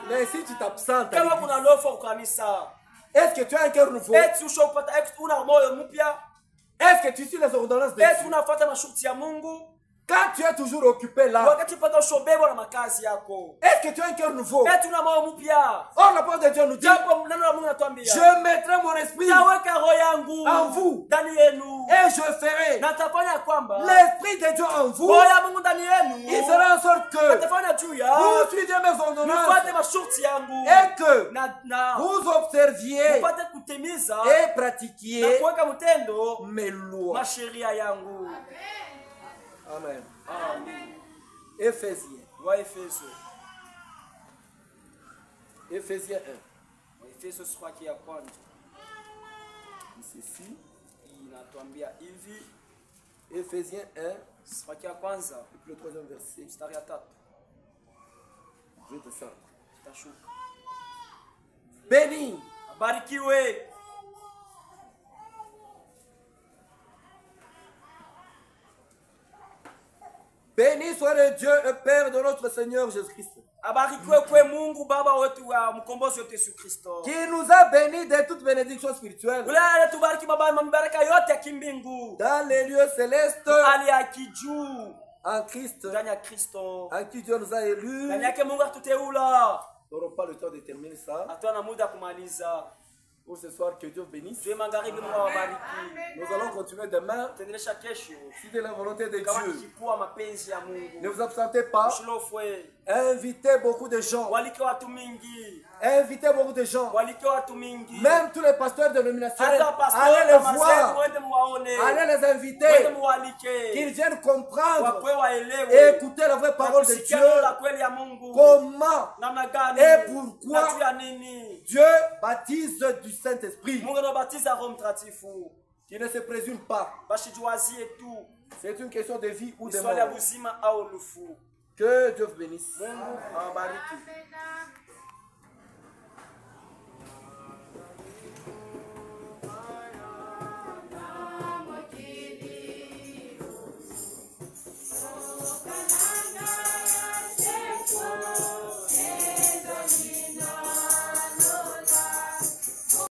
Mais si tu t'absentes, est-ce que tu as un cœur nouveau? Est-ce que tu suis les ordonnances de Dieu? Quand tu es toujours occupé là, est-ce que tu as un cœur nouveau? Or la parole de Dieu nous dit, je mettrai mon esprit en vous et je ferai l'esprit de Dieu en vous. Il fera en sorte que vous suiviez mes ordonnances et que vous observiez et pratiquiez mes lois. Amen. Amen. Éphésiens. Éphésiens 1. Ceci. Éphésiens 1. Et puis le troisième verset. Je descends. Béni. Béni soit le Dieu et Père de notre Seigneur Jésus-Christ. Qui nous a bénis de toute bénédiction spirituelle dans les lieux célestes en Christ, en qui Dieu nous a élus. Nous n'aurons pas le temps de terminer ça. Pour ce soir, que Dieu bénisse. Nous allons continuer demain. Si de la volonté de Dieu. Ne vous absentez pas. Invitez beaucoup de gens. Invitez beaucoup de gens. Même tous les pasteurs de dénomination. Allez les voir. Allez les inviter. Qu'ils viennent comprendre et écouter la vraie parole de Dieu. Comment et pourquoi Dieu baptise du Saint-Esprit. Qui ne se présume pas. C'est une question de vie ou de mort. Que Dieu vous bénisse.